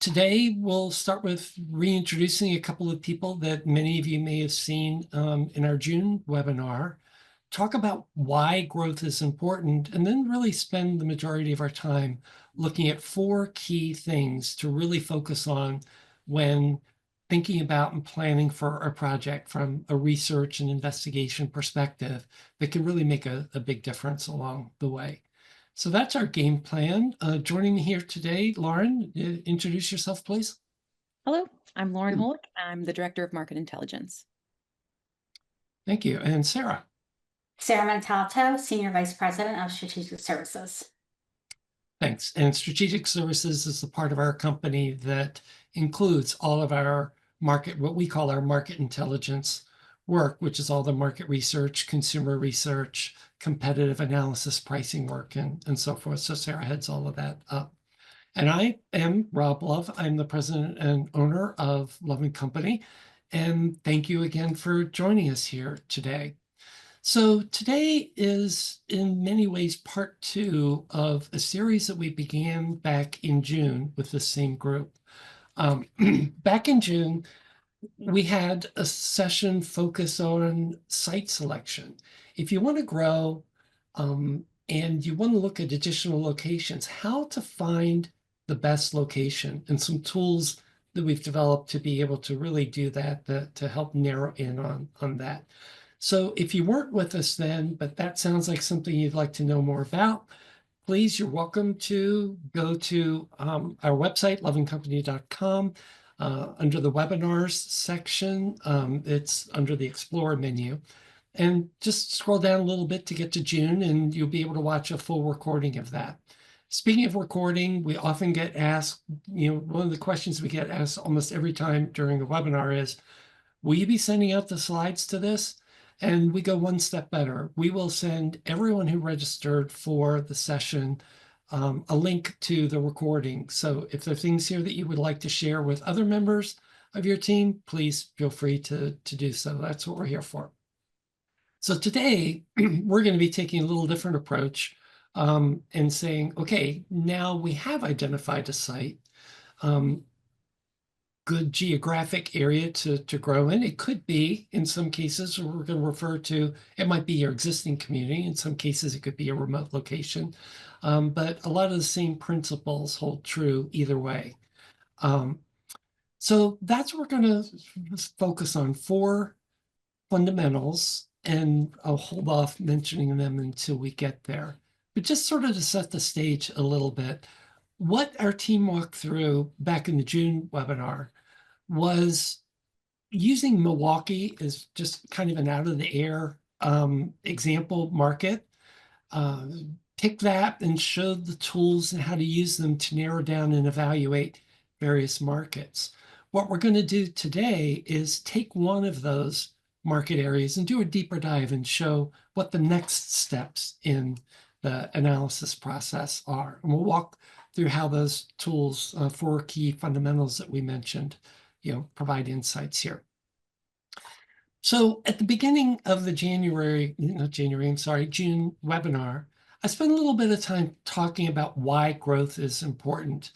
Today, we'll start with reintroducing a couple of people that many of you may have seen in our June webinar, talk about why growth is important, and then really spend the majority of our time looking at four key things to really focus on when thinking about and planning for a project from a research and investigation perspective that can really make a big difference along the way. So that's our game plan. Joining me here today, Lauren, introduce yourself, please. Hello, I'm Lauren Houlik. I'm the Director of Market Intelligence. Thank you. And Sara. Sara Montalto, Senior Vice President of Strategic Services. Thanks. And Strategic Services is the part of our company that includes all of our market, what we call our market intelligence work, which is all the market research, consumer research, competitive analysis, pricing work, and so forth. So Sara heads all of that up. And I am Rob Love. I'm the president and owner of Love & Company. And thank you again for joining us here today. So today is in many ways part two of a series that we began back in June with the same group. Back in June, we had a session focused on site selection. If you want to grow and you want to look at additional locations, how to find the best location and some tools that we've developed to be able to really do that, to help narrow in on that. So if you weren't with us then, but that sounds like something you'd like to know more about, please, you're welcome to go to our website, loveandcompany.com. Under the webinars section, it's under the Explore menu. And just scroll down a little bit to get to June, and you'll be able to watch a full recording of that. Speaking of recording, we often get asked, one of the questions we get asked almost every time during the webinar is, will you be sending out the slides to this? And we go one step better. We will send everyone who registered for the session a link to the recording. So if there are things here that you would like to share with other members of your team, please feel free to do so. That's what we're here for. So today, we're going to be taking a little different approach and saying, okay, now we have identified a site. Good geographic area to grow in. It could be, in some cases, we're going to refer to, it might be your existing community. In some cases, it could be a remote location. But a lot of the same principles hold true either way. So that's what we're going to focus on, four fundamentals, and I'll hold off mentioning them until we get there. But just sort of to set the stage a little bit, what our team walked through back in the June webinar was using Milwaukee as just kind of an out of the air example market, pick that and show the tools and how to use them to narrow down and evaluate various markets. What we're going to do today is take one of those market areas and do a deeper dive and show what the next steps in the analysis process are. And we'll walk through how those tools, four key fundamentals that we mentioned, provide insights here. So at the beginning of the June webinar, I spent a little bit of time talking about why growth is important.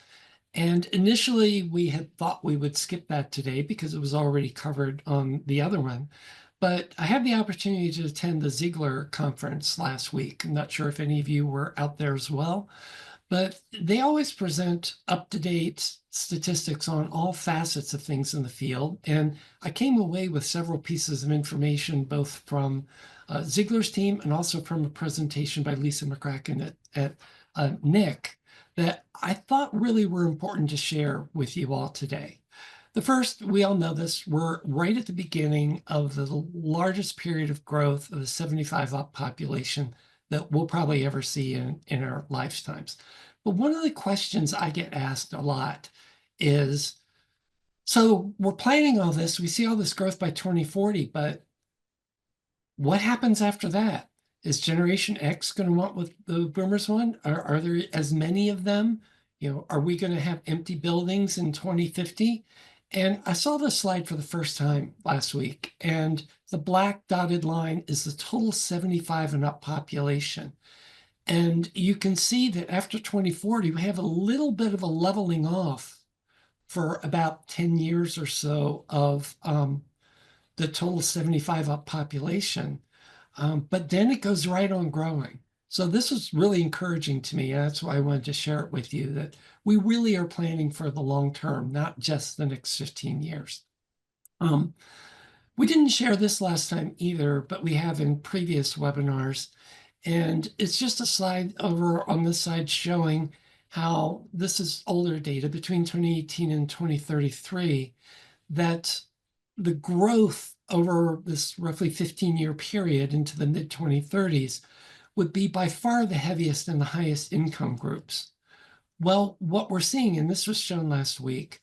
And initially, we had thought we would skip that today because it was already covered on the other one. But I had the opportunity to attend the Ziegler conference last week. I'm not sure if any of you were out there as well, but they always present up-to-date statistics on all facets of things in the field. And I came away with several pieces of information, both from Ziegler's team and also from a presentation by Lisa McCracken at NIC, that I thought really were important to share with you all today. The first, we all know this, we're right at the beginning of the largest period of growth of the 75 up population that we'll probably ever see in our lifetimes. But one of the questions I get asked a lot is, so we're planning all this, we see all this growth by 2040, but what happens after that? Is Generation X going to want what the boomers want? Are there as many of them? Are we going to have empty buildings in 2050? And I saw this slide for the first time last week, and the black dotted line is the total 75 and up population. And you can see that after 2040, we have a little bit of a leveling off for about 10 years or so of the total 75 up population. But then it goes right on growing. So this was really encouraging to me. And that's why I wanted to share it with you, that we really are planning for the long term, not just the next 15 years. We didn't share this last time either, but we have in previous webinars. And it's just a slide over on this side showing how this is older data between 2018 and 2033, that the growth over this roughly 15-year period into the mid 2030s would be by far the heaviest in the highest income groups. Well, what we're seeing, and this was shown last week,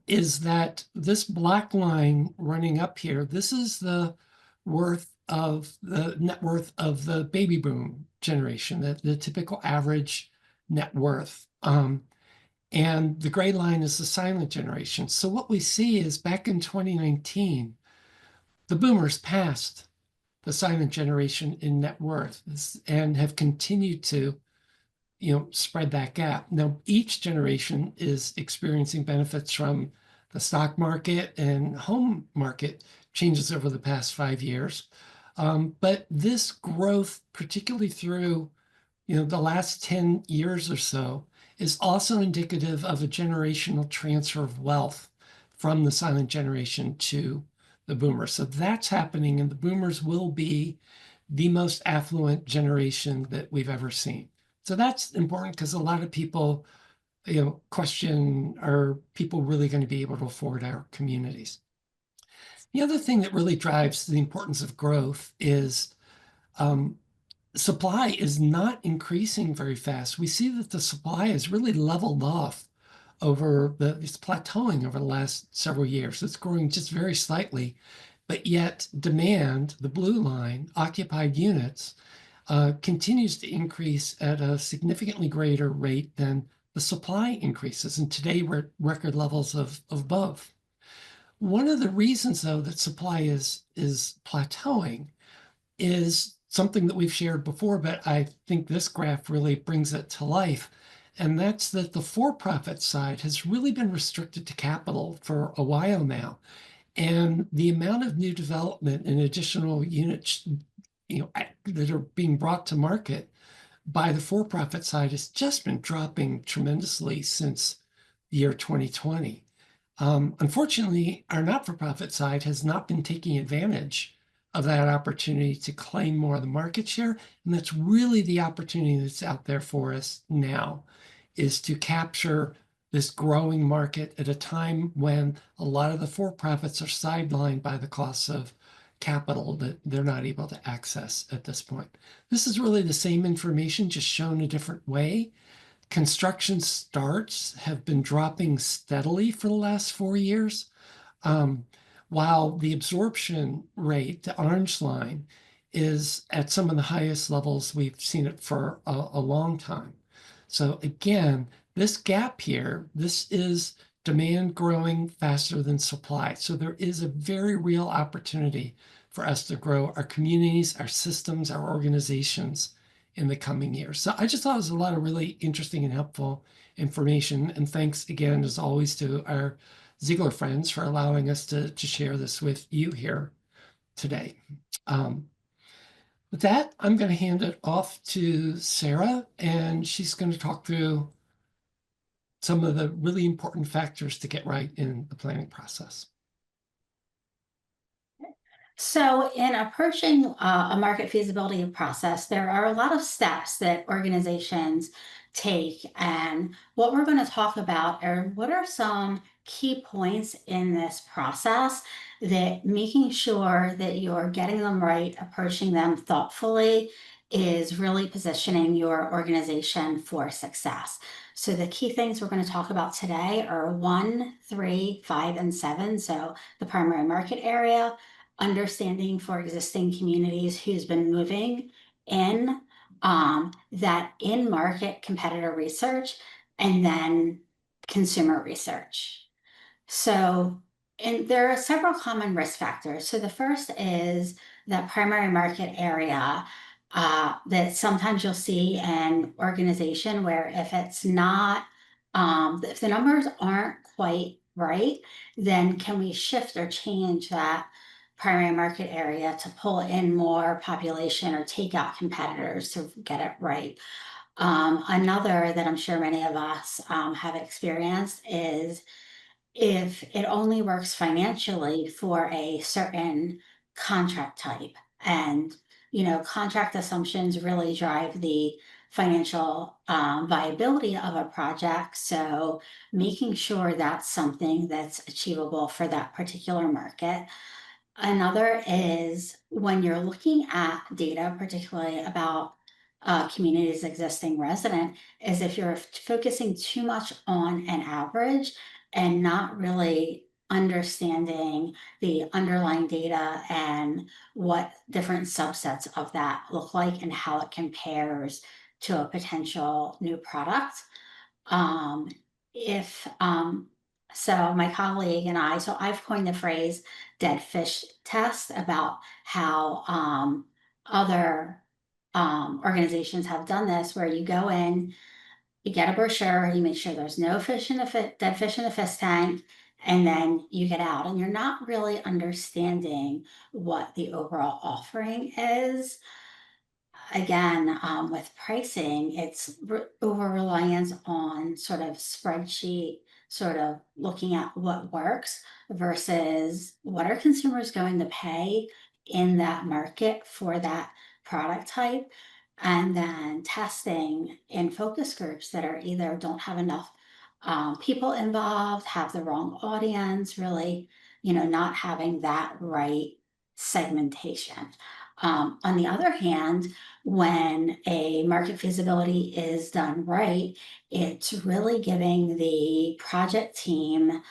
is that this black line running up here, this is the net worth of the baby boom generation, the typical average net worth. And the gray line is the silent generation. So what we see is back in 2019, the boomers passed the silent generation in net worth and have continued to spread that gap. Now, each generation is experiencing benefits from the stock market and home market changes over the past 5 years. But this growth, particularly through the last 10 years or so, is also indicative of a generational transfer of wealth from the silent generation to the boomers. So that's happening, and the boomers will be the most affluent generation that we've ever seen. So that's important because a lot of people, question, are people really going to be able to afford our communities? The other thing that really drives the importance of growth is supply is not increasing very fast. We see that the supply has really leveled off it's plateauing over the last several years. It's growing just very slightly, but yet demand, the blue line, occupied units, continues to increase at a significantly greater rate than the supply increases. And today we're at record levels of both. One of the reasons, though, that supply is plateauing is something that we've shared before, but I think this graph really brings it to life. And that's that the for-profit side has really been restricted to capital for a while now. And the amount of new development and additional units, that are being brought to market by the for-profit side has just been dropping tremendously since the year 2020. Unfortunately, our not-for-profit side has not been taking advantage of that opportunity to claim more of the market share. And that's really the opportunity that's out there for us now, is to capture this growing market at a time when a lot of the for-profits are sidelined by the costs of capital that they're not able to access at this point. This is really the same information, just shown a different way. Construction starts have been dropping steadily for the last 4 years, while the absorption rate, the orange line, is at some of the highest levels we've seen it for a long time. So again, this gap here, this is demand growing faster than supply. So there is a very real opportunity for us to grow our communities, our systems, our organizations in the coming years. So I just thought it was a lot of really interesting and helpful information. And thanks again, as always, to our Ziegler friends for allowing us to share this with you here today. With that, I'm going to hand it off to Sara, and she's going to talk through some of the really important factors to get right in the planning process. So in approaching a market feasibility process, there are a lot of steps that organizations take. And what we're going to talk about are what are some key points in this process that making sure that you're getting them right, approaching them thoughtfully, is really positioning your organization for success. So the key things we're going to talk about today are 1, 3, 5, and 7. So the primary market area, understanding for existing communities who's been moving in, that in-market competitor research, and then consumer research. So, and there are several common risk factors. So the first is that primary market area that sometimes you'll see an organization where if it's not If the numbers aren't quite right, then can we shift or change that primary market area to pull in more population or take out competitors to get it right? Another that I'm sure many of us have experienced is if it only works financially for a certain contract type. And, contract assumptions really drive the financial viability of a project. So making sure that's something that's achievable for that particular market. Another is when you're looking at data, particularly about communities existing resident, is if you're focusing too much on an average and not really understanding the underlying data and what different subsets of that look like and how it compares to a potential new product. Um, if so my colleague and I, so I've coined the phrase dead fish test about how other organizations have done this, where you go in, you get a brochure, you make sure there's no dead fish in the fish tank, and then you get out, and you're not really understanding what the overall offering is. Again, with pricing, it's over reliance on sort of spreadsheet, sort of looking at what works versus what are consumers going to pay in that market for that product type. And then testing in focus groups that are either don't have enough people involved, have the wrong audience, really, not having that right segmentation. On the other hand, when a market feasibility is done right, it's really giving the project team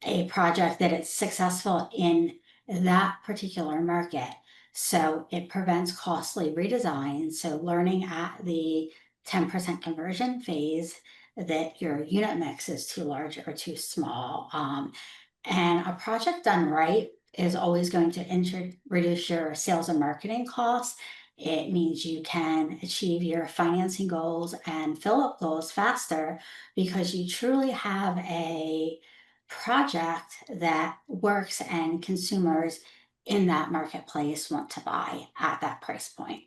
a project that it's successful in that particular market. So it prevents costly redesign. So learning at the 10% conversion phase that your unit mix is too large or too small. And a project done right is always going to reduce your sales and marketing costs. It means you can achieve your financing goals and fill up goals faster because you truly have a project that works and consumers in that marketplace want to buy at that price point.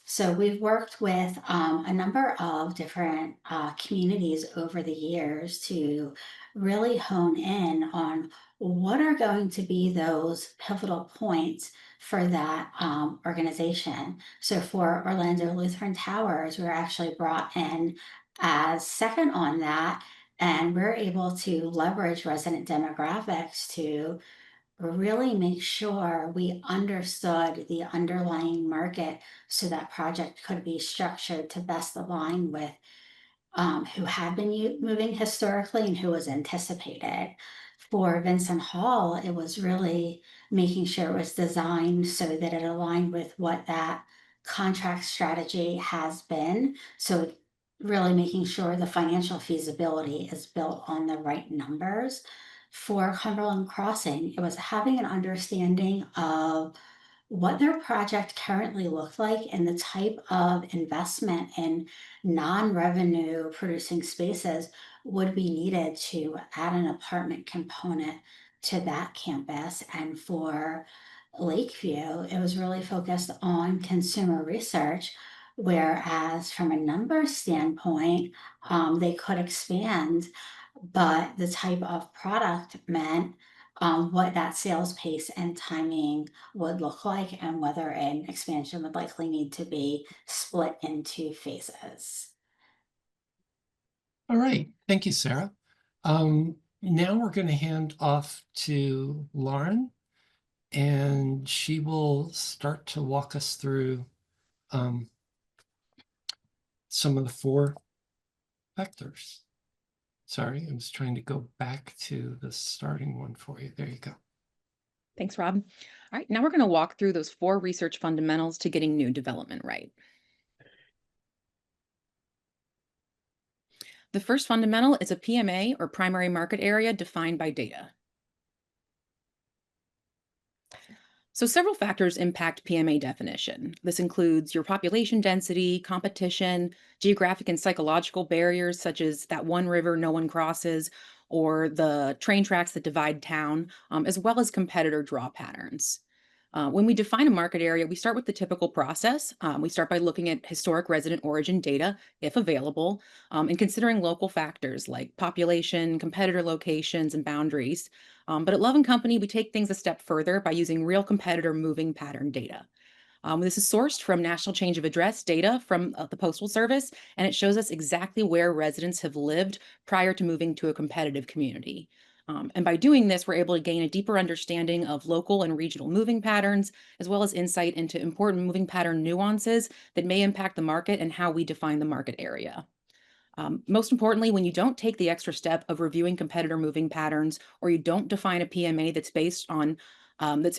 So we've worked with a number of different communities over the years to really hone in on what are going to be those pivotal points for that organization. So for Orlando Lutheran Towers, we were actually brought in as second on that, and we're able to leverage resident demographics to really make sure we understood the underlying market so that project could be structured to best align with who had been moving historically and who was anticipated. For Vincent Hall, it was really making sure it was designed so that it aligned with what that contract strategy has been. So really making sure the financial feasibility is built on the right numbers. For Cumberland Crossing, it was having an understanding of what their project currently looked like and the type of investment in non-revenue producing spaces would be needed to add an apartment component to that campus. And for Lakeview, it was really focused on consumer research, whereas from a numbers standpoint, they could expand, but the type of product meant what that sales pace and timing would look like and whether an expansion would likely need to be split into phases. All right, thank you, Sarah. Now we're going to hand off to Lauren, and she will start to walk us through some of the 4 vectors. Sorry, I was trying to go back to the starting one for you. There you go. Thanks, Rob. All right, now we're going to walk through those 4 research fundamentals to getting new development right. The first fundamental is a PMA, or primary market area, defined by data. So several factors impact PMA definition. This includes your population density, competition, geographic and psychological barriers such as that one river no one crosses, or the train tracks that divide town, as well as competitor draw patterns. When we define a market area, we start with the typical process. We start by looking at historic resident origin data, if available, and considering local factors like population, competitor locations, and boundaries. But at Love and Company, we take things a step further by using real competitor moving pattern data. This is sourced from national change of address data from the Postal Service, and it shows us exactly where residents have lived prior to moving to a competitive community. And by doing this, we're able to gain a deeper understanding of local and regional moving patterns, as well as insight into important moving pattern nuances that may impact the market and how we define the market area. Most importantly, when you don't take the extra step of reviewing competitor moving patterns, or you don't define a PMA that's based on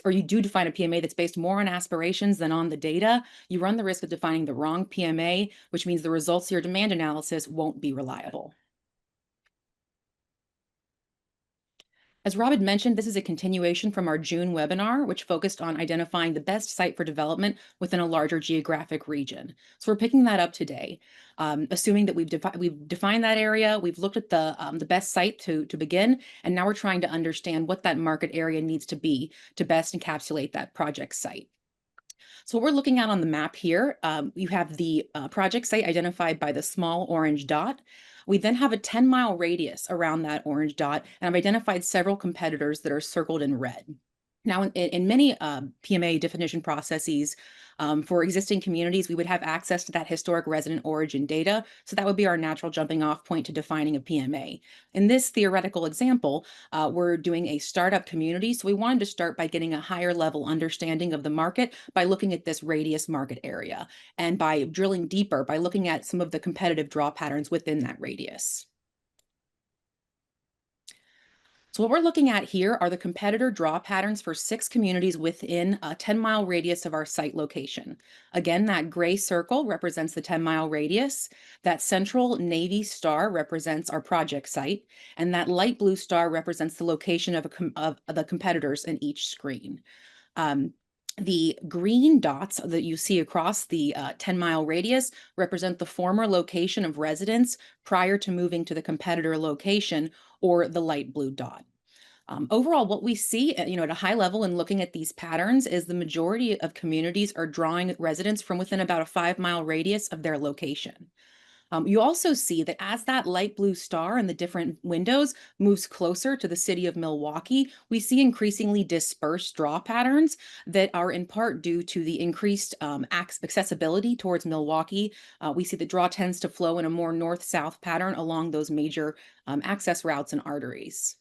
or you do define a PMA that's based more on aspirations than on the data, you run the risk of defining the wrong PMA, which means the results of your demand analysis won't be reliable. As Rob had mentioned, this is a continuation from our June webinar, which focused on identifying the best site for development within a larger geographic region. So we're picking that up today, assuming that we've defined that area, we've looked at the best site to begin, and now we're trying to understand what that market area needs to be to best encapsulate that project site. So what we're looking at on the map here, you have the project site identified by the small orange dot. We then have a 10-mile radius around that orange dot, and I've identified several competitors that are circled in red. Now, in many PMA definition processes, for existing communities, we would have access to that historic resident origin data. So that would be our natural jumping off point to defining a PMA. In this theoretical example, we're doing a startup community. So we wanted to start by getting a higher level understanding of the market by looking at this radius market area, and by drilling deeper by looking at some of the competitive draw patterns within that radius. So what we're looking at here are the competitor draw patterns for 6 communities within a 10-mile radius of our site location. Again, that gray circle represents the 10-mile radius. That central navy star represents our project site, and that light blue star represents the location of the competitors in each screen. The green dots that you see across the 10-mile radius represent the former location of residents prior to moving to the competitor location, or the light blue dot. Overall, what we see, at a high level in looking at these patterns, is the majority of communities are drawing residents from within about a 5-mile radius of their location. You also see that as that light blue star in the different windows moves closer to the city of Milwaukee, we see increasingly dispersed draw patterns that are in part due to the increased accessibility towards Milwaukee. We see the draw tends to flow in a more north-south pattern along those major access routes and arteries.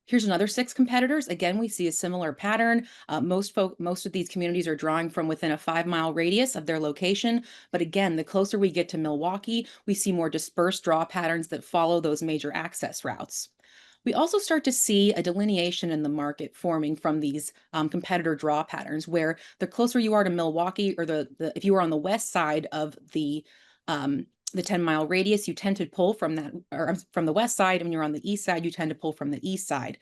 Here's another 6 competitors. Again, we see a similar pattern. Most of these communities are drawing from within a 5-mile radius of their location. But again, the closer we get to Milwaukee, we see more dispersed draw patterns that follow those major access routes. We also start to see a delineation in the market forming from these competitor draw patterns, where the closer you are to Milwaukee, or if you are on the west side of the 10-mile radius, you tend to pull from that, or from the west side, and when you're on the east side, you tend to pull from the east side.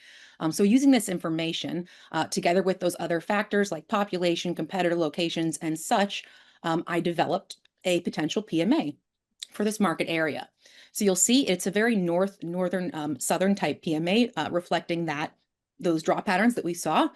So using this information, together with those other factors like population, competitor locations, and such, I developed a potential PMA for this market area. So you'll see it's a very northern, southern type PMA, reflecting those draw patterns that we saw.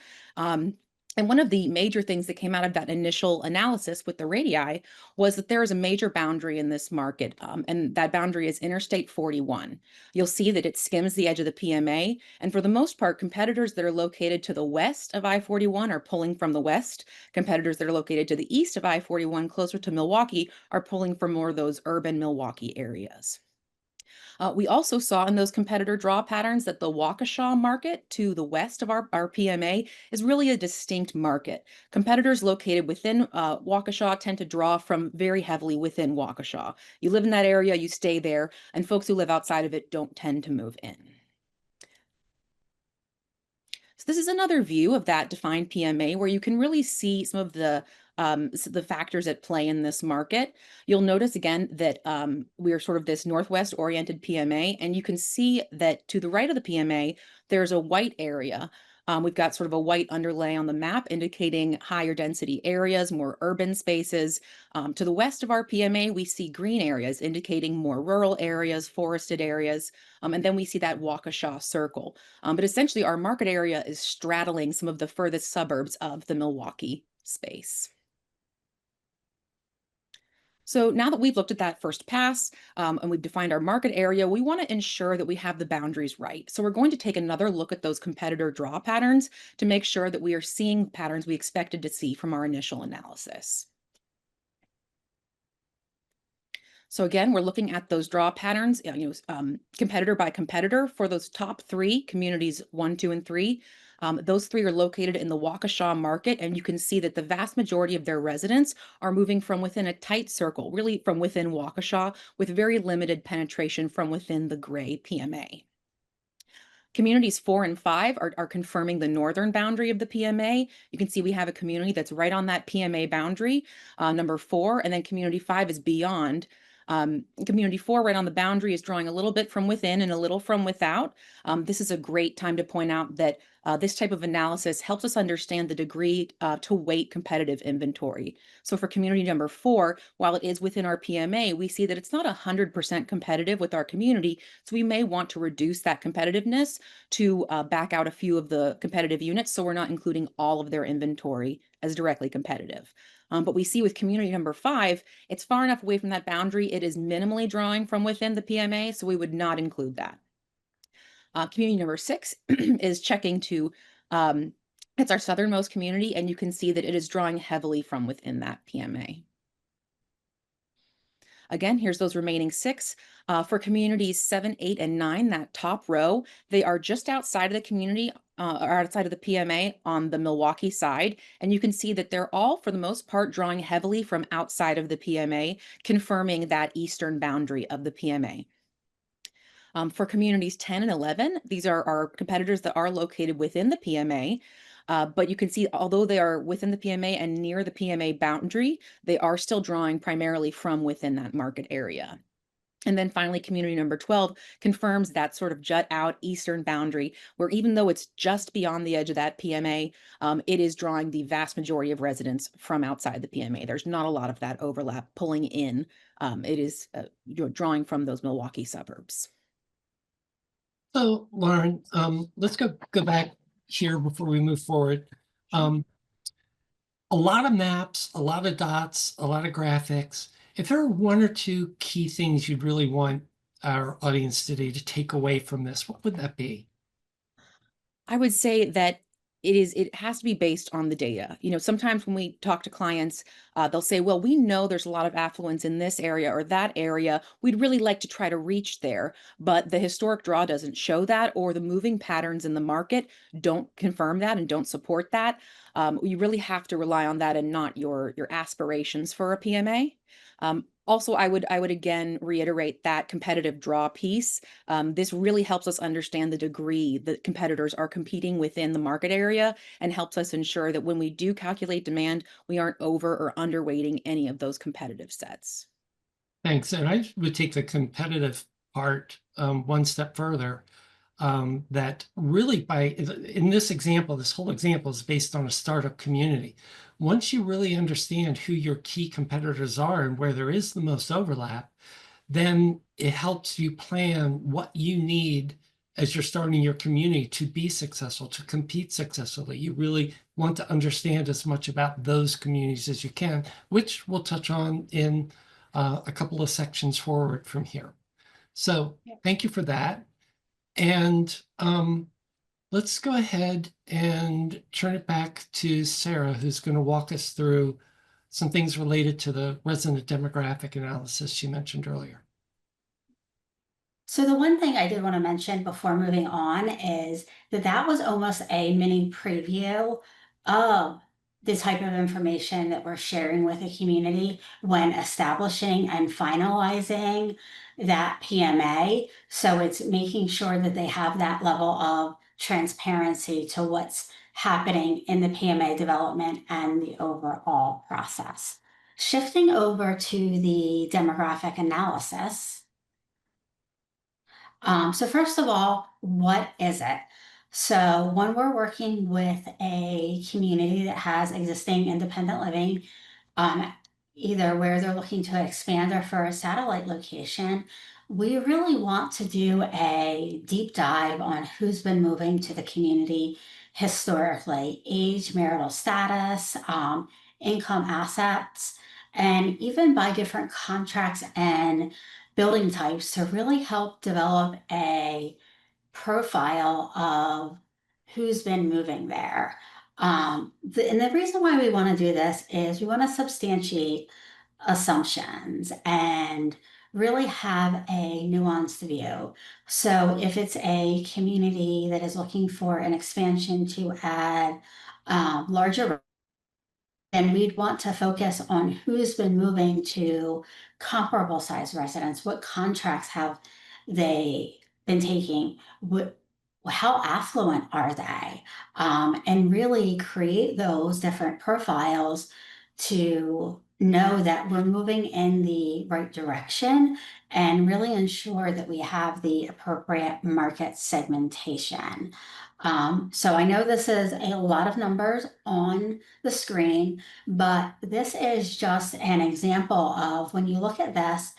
And one of the major things that came out of that initial analysis with the radii was that there is a major boundary in this market, and that boundary is Interstate 41. You'll see that it skims the edge of the PMA, and for the most part, competitors that are located to the west of I-41 are pulling from the west. Competitors that are located to the east of I-41, closer to Milwaukee, are pulling from more of those urban Milwaukee areas. We also saw in those competitor draw patterns that the Waukesha market to the west of our PMA is really a distinct market. Competitors located within Waukesha tend to draw from very heavily within Waukesha. You live in that area, you stay there, and folks who live outside of it don't tend to move in. So this is another view of that defined PMA where you can really see some of the factors at play in this market. You'll notice again that we are sort of this northwest oriented PMA, and you can see that to the right of the PMA, there's a white area We've got sort of a white underlay on the map indicating higher density areas, more urban spaces. To the west of our PMA, we see green areas indicating more rural areas, forested areas. And then we see that Waukesha circle. But essentially, our market area is straddling some of the furthest suburbs of the Milwaukee space. So now that we've looked at that first pass and we've defined our market area, we want to ensure that we have the boundaries right. So we're going to take another look at those competitor draw patterns to make sure that we are seeing patterns we expected to see from our initial analysis. So again, we're looking at those draw patterns, competitor by competitor for those top three communities, 1, 2, and 3. Those three are located in the Waukesha market, and you can see that the vast majority of their residents are moving from within a tight circle, really from within Waukesha, with very limited penetration from within the gray PMA. Communities 4 and 5 are confirming the northern boundary of the PMA. You can see we have a community that's right on that PMA boundary, number 4, and then community 5 is beyond. Community 4 right on the boundary is drawing a little bit from within and a little from without. This is a great time to point out that this type of analysis helps us understand the degree to weight competitive inventory. So for community number 4, while it is within our PMA, we see that it's not 100% competitive with our community. So we may want to reduce that competitiveness to back out a few of the competitive units. So we're not including all of their inventory as directly competitive. But we see with community number 5, it's far enough away from that boundary. It is minimally drawing from within the PMA, so we would not include that. Community number 6 is checking to, it's our southernmost community, and you can see that it is drawing heavily from within that PMA. Again, here's those remaining 6. For communities 7, 8, and 9, that top row, they are just outside of the community or outside of the PMA on the Milwaukee side. And you can see that they're all, for the most part, drawing heavily from outside of the PMA, confirming that eastern boundary of the PMA. For communities 10 and 11, these are our competitors that are located within the PMA. But you can see, although they are within the PMA and near the PMA boundary, they are still drawing primarily from within that market area. And then finally, community number 12 confirms that sort of jut out eastern boundary, where even though it's just beyond the edge of that PMA, it is drawing the vast majority of residents from outside the PMA. There's not a lot of that overlap pulling in. It is drawing from those Milwaukee suburbs. So, Lauren, let's go back here before we move forward. A lot of maps, a lot of dots, a lot of graphics. If there are one or two key things you'd really want our audience today to take away from this, what would that be? I would say that it has to be based on the data. Sometimes when we talk to clients, they'll say, well, we know there's a lot of affluence in this area or that area. We'd really like to try to reach there, but the historic draw doesn't show that, or the moving patterns in the market don't confirm that and don't support that. You really have to rely on that and not your aspirations for a PMA. Also, I would again reiterate that competitive draw piece. This really helps us understand the degree that competitors are competing within the market area and helps us ensure that when we do calculate demand, we aren't over or underweighting any of those competitive sets. Thanks. And I would take the competitive part one step further. That really in this example, this whole example is based on a startup community. Once you really understand who your key competitors are and where there is the most overlap, then it helps you plan what you need as you're starting your community to be successful, to compete successfully. You really want to understand as much about those communities as you can, which we'll touch on in a couple of sections forward from here. So thank you for that. And let's go ahead and turn it back to Sara, who's going to walk us through some things related to the resident demographic analysis you mentioned earlier. So the one thing I did want to mention before moving on is that that was almost a mini preview of the type of information that we're sharing with the community when establishing and finalizing that PMA. So it's making sure that they have that level of transparency to what's happening in the PMA development and the overall process. Shifting over to the demographic analysis. So first of all, what is it? So when we're working with a community that has existing independent living, um, either where they're looking to expand or for a satellite location, we really want to do a deep dive on who's been moving to the community historically, age, marital status, income, assets, and even by different contracts and building types to really help develop a profile of who's been moving there. And the reason why we want to do this is we want to substantiate assumptions and really have a nuanced view. So if it's a community that is looking for an expansion to add larger, and we'd want to focus on who's been moving to comparable size residents. What contracts have they been taking? How affluent are they? And really create those different profiles to know that we're moving in the right direction and really ensure that we have the appropriate market segmentation. So I know this is a lot of numbers on the screen, but this is just an example of when you look at this,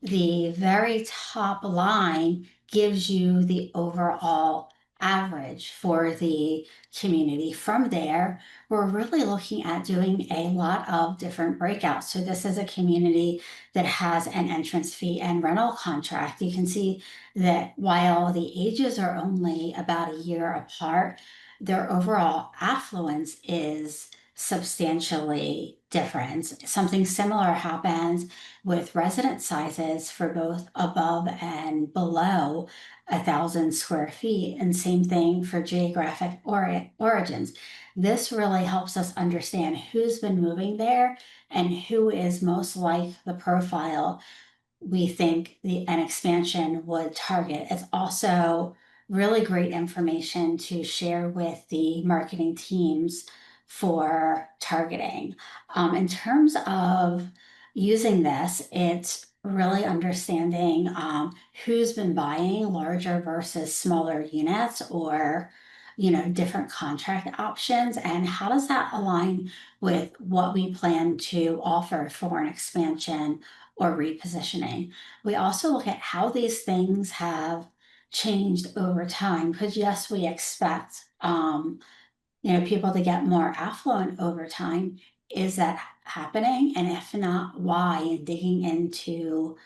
the very top line gives you the overall average for the community. From there, we're really looking at doing a lot of different breakouts. So this is a community that has an entrance fee and rental contract. You can see that while the ages are only about a year apart, their overall affluence is substantially different. Something similar happens with resident sizes for both above and below 1,000 square feet, and same thing for geographic origins. This really helps us understand who's been moving there and who is most like the profile we think an expansion would target. It's also really great information to share with the marketing teams for targeting. In terms of using this, it's really understanding who's been buying larger versus smaller units, or different contract options, and how does that align with what we plan to offer for an expansion or repositioning. We also look at how these things have changed over time, because yes, we expect people to get more affluent over time. Is that happening? And if not, why? And digging into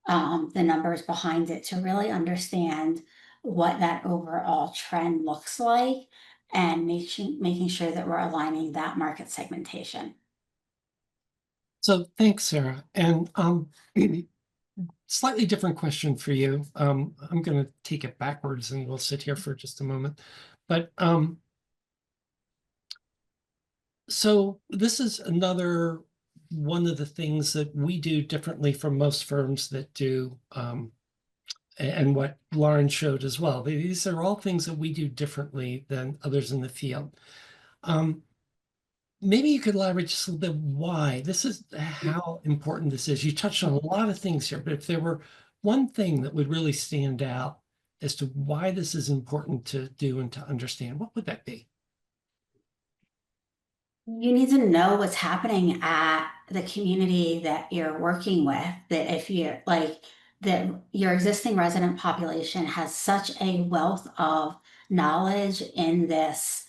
the numbers behind it to really understand what that overall trend looks like, and making sure that we're aligning that market segmentation. So thanks, Sarah. And slightly different question for you. I'm going to take it backwards and we'll sit here for just a moment. But so this is another one of the things that we do differently from most firms that do, and what Lauren showed as well. These are all things that we do differently than others in the field. Maybe you could elaborate just a little bit why this is, how important this is. You touched on a lot of things here, but if there were one thing that would really stand out as to why this is important to do and to understand, what would that be? You need to know what's happening at the community that you're working with. That if you're like, that your existing resident population has such a wealth of knowledge in this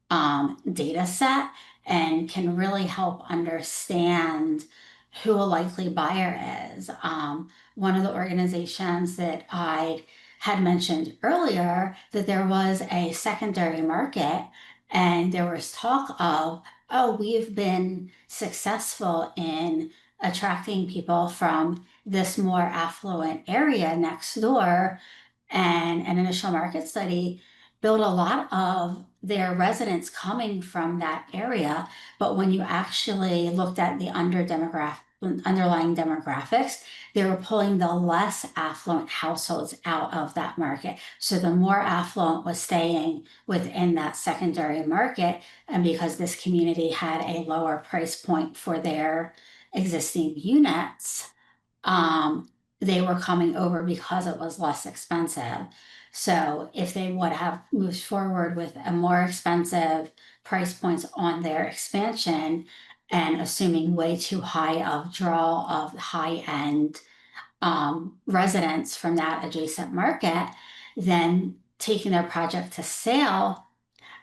data set, and can really help understand who a likely buyer is. One of the organizations that I had mentioned earlier, that there was a secondary market, and there was talk of, oh, we've been successful in attracting people from this more affluent area next door. And an initial market study built a lot of their residents coming from that area. But when you actually looked at the underlying demographics, they were pulling the less affluent households out of that market. So the more affluent was staying within that secondary market. And because this community had a lower price point for their existing units, they were coming over because it was less expensive. So if they would have moved forward with a more expensive price points on their expansion and assuming way too high of draw of high end residents from that adjacent market, then taking their project to sale,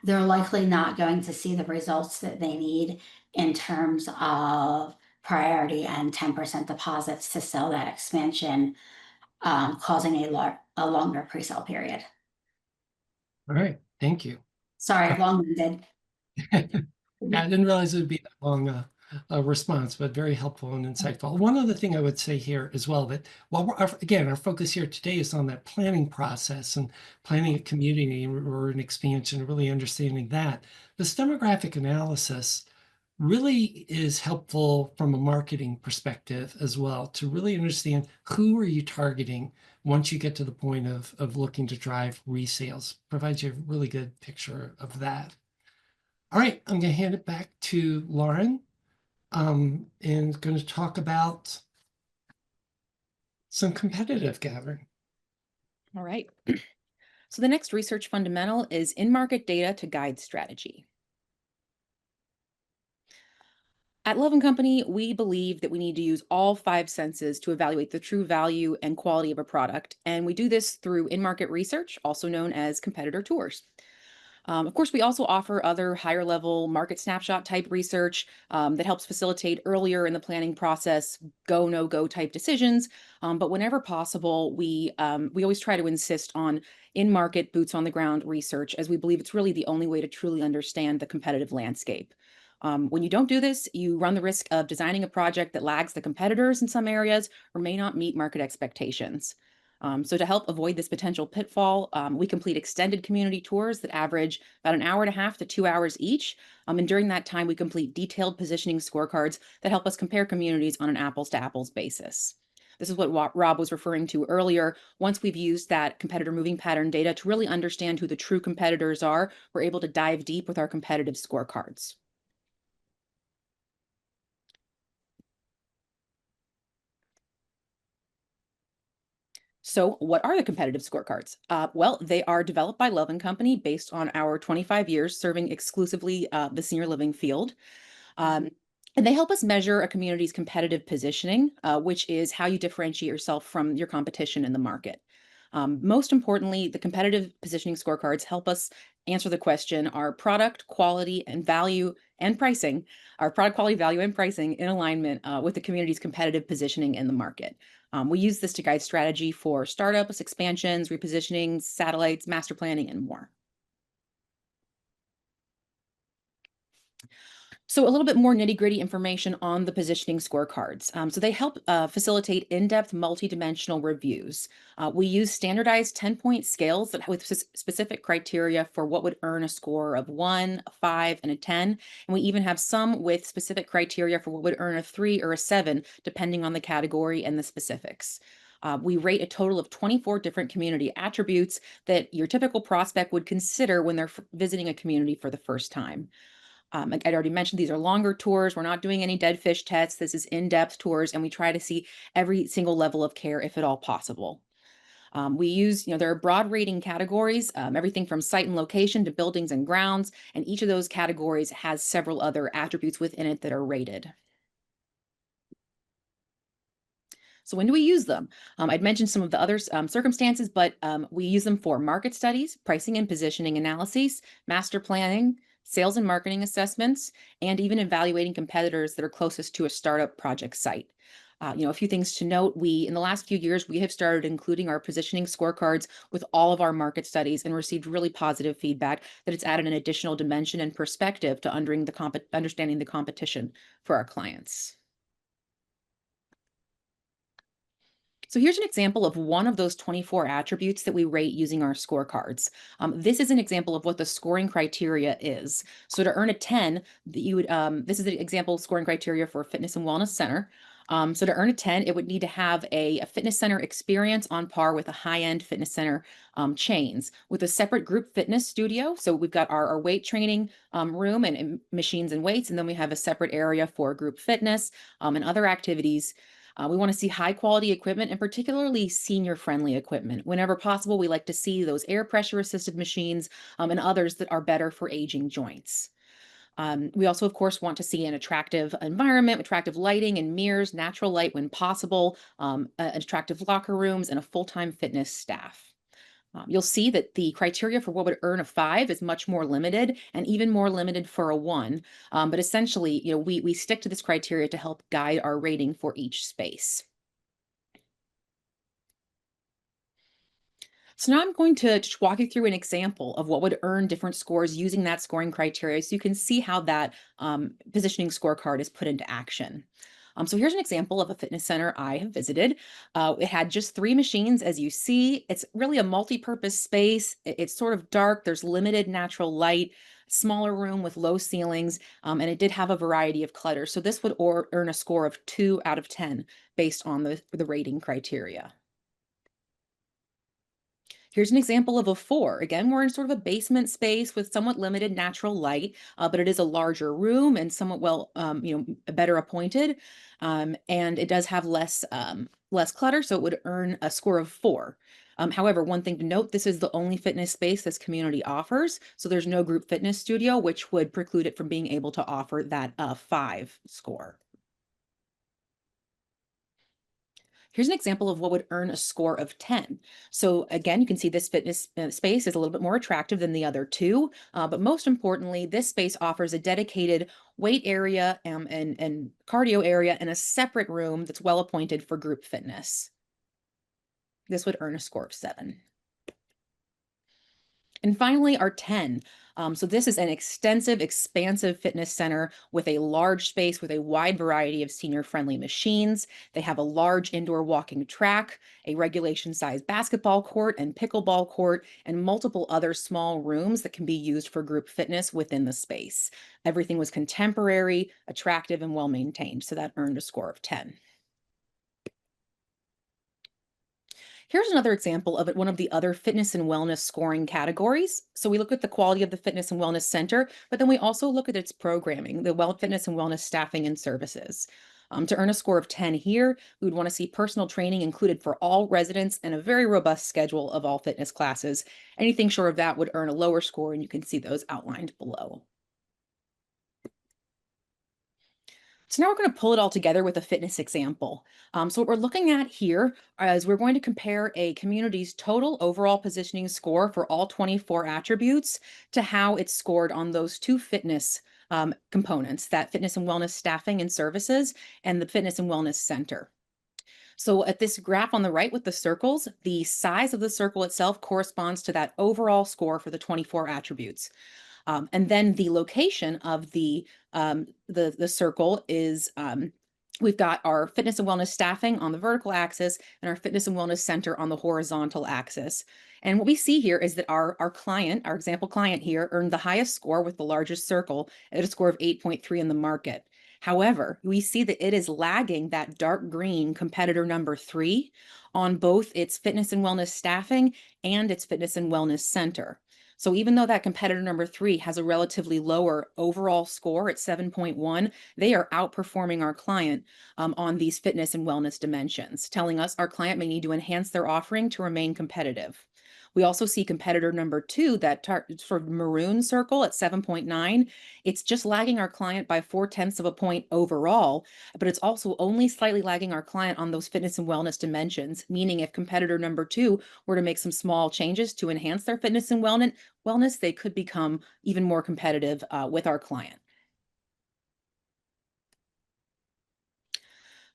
they're likely not going to see the results that they need in terms of priority and 10% deposits to sell that expansion, causing a longer pre-sale period. All right, thank you. Sorry, long-winded. Yeah, I didn't realize it would be that long a response, but very helpful and insightful. One other thing I would say here as well, that while again, our focus here today is on that planning process and planning a community or an expansion, really understanding that. This demographic analysis really is helpful from a marketing perspective as well, to really understand who are you targeting once you get to the point of looking to drive resales. Provides you a really good picture of that. All right, I'm going to hand it back to Lauren, and going to talk about some competitive gathering. All right. So the next research fundamental is in-market data to guide strategy. At Love & Company, we believe that we need to use all five senses to evaluate the true value and quality of a product. And we do this through in-market research, also known as competitor tours. Of course, we also offer other higher level market snapshot type research that helps facilitate earlier in the planning process, go, no go type decisions. But whenever possible, we always try to insist on in market boots on the ground research, as we believe it's really the only way to truly understand the competitive landscape. When you don't do this, you run the risk of designing a project that lags the competitors in some areas or may not meet market expectations. So to help avoid this potential pitfall, we complete extended community tours that average about an hour and a half to 2 hours each. And during that time, we complete detailed positioning scorecards that help us compare communities on an apples to apples basis. This is what Rob was referring to earlier. Once we've used that competitor moving pattern data to really understand who the true competitors are, we're able to dive deep with our competitive scorecards. So what are the competitive scorecards? Well, they are developed by Love & Company based on our 25 years serving exclusively the senior living field. And they help us measure a community's competitive positioning, which is how you differentiate yourself from your competition in the market. Most importantly, the competitive positioning scorecards help us answer the question, are product quality and value and pricing, our product quality, value, and pricing in alignment with the community's competitive positioning in the market. We use this to guide strategy for startups, expansions, repositionings, satellites, master planning, and more. So a little bit more nitty-gritty information on the positioning scorecards. So they help facilitate in-depth multi-dimensional reviews. We use standardized 10-point scales that with specific criteria for what would earn a score of 1, a 5, and a 10. And we even have some with specific criteria for what would earn a 3 or a 7, depending on the category and the specifics. We rate a total of 24 different community attributes that your typical prospect would consider when they're visiting a community for the first time. Like I'd already mentioned, these are longer tours. We're not doing any dead fish tests. This is in-depth tours, and we try to see every single level of care if at all possible. We use, there are broad rating categories, everything from site and location to buildings and grounds, and each of those categories has several other attributes within it that are rated. So when do we use them? I'd mentioned some of the other circumstances, but we use them for market studies, pricing and positioning analyses, master planning, sales and marketing assessments, and even evaluating competitors that are closest to a startup project site. A few things to note, in the last few years, we have started including our positioning scorecards with all of our market studies and received really positive feedback that it's added an additional dimension and perspective to understanding the competition for our clients. So here's an example of one of those 24 attributes that we rate using our scorecards. This is an example of what the scoring criteria is. So to earn a 10, this is an example scoring criteria for a fitness and wellness center. So to earn a 10, it would need to have a fitness center experience on par with a high-end fitness center chains with a separate group fitness studio. So we've got our weight training room and machines and weights, and then we have a separate area for group fitness and other activities. We want to see high quality equipment and particularly senior friendly equipment. Whenever possible, we like to see those air pressure assisted machines and others that are better for aging joints. We also, of course, want to see an attractive environment, attractive lighting and mirrors, natural light when possible, attractive locker rooms, and a full time fitness staff. You'll see that the criteria for what would earn a 5 is much more limited and even more limited for a 1. But essentially, we stick to this criteria to help guide our rating for each space. So now I'm going to just walk you through an example of what would earn different scores using that scoring criteria so you can see how that positioning scorecard is put into action. So here's an example of a fitness center I have visited. It had just 3 machines, as you see. It's really a multi-purpose space. It's sort of dark. There's limited natural light, smaller room with low ceilings, and it did have a variety of clutter. So this would earn a score of 2 out of 10 based on the rating criteria. Here's an example of a 4. Again, we're in sort of a basement space with somewhat limited natural light, but it is a larger room and somewhat better appointed. And it does have less clutter, so it would earn a score of 4. However, one thing to note, this is the only fitness space this community offers. So there's no group fitness studio, which would preclude it from being able to offer that 5 score. Here's an example of what would earn a score of 10. So again, you can see this fitness space is a little bit more attractive than the other 2. But most importantly, this space offers a dedicated weight area and cardio area and a separate room that's well appointed for group fitness. This would earn a score of 7. And finally, our 10. So this is an extensive, expansive fitness center with a large space with a wide variety of senior-friendly machines. They have a large indoor walking track, a regulation-sized basketball court and pickleball court, and multiple other small rooms that can be used for group fitness within the space. Everything was contemporary, attractive, and well-maintained, so that earned a score of 10. Here's another example of one of the other fitness and wellness scoring categories. So we look at the quality of the fitness and wellness center, but then we also look at its programming, the fitness and wellness staffing and services. To earn a score of 10 here, we would want to see personal training included for all residents and a very robust schedule of all fitness classes. Anything short of that would earn a lower score, and you can see those outlined below. So now we're going to pull it all together with a fitness example. So what we're looking at here is we're going to compare a community's total overall positioning score for all 24 attributes to how it's scored on those 2 fitness components, that fitness and wellness staffing and services and the fitness and wellness center. So at this graph on the right with the circles, the size of the circle itself corresponds to that overall score for the 24 attributes. And then the location of the circle is we've got our fitness and wellness staffing on the vertical axis and our fitness and wellness center on the horizontal axis. And what we see here is that our client, our example client here, earned the highest score with the largest circle at a score of 8.3 in the market. However, we see that it is lagging that dark green competitor number 3 on both its fitness and wellness staffing and its fitness and wellness center. So even though that competitor number 3 has a relatively lower overall score at 7.1, they are outperforming our client on these fitness and wellness dimensions, telling us our client may need to enhance their offering to remain competitive. We also see competitor number 2, that sort of maroon circle at 7.9. It's just lagging our client by 0.4 of a point overall, but it's also only slightly lagging our client on those fitness and wellness dimensions, meaning if competitor number 2 were to make some small changes to enhance their fitness and wellness, they could become even more competitive with our client.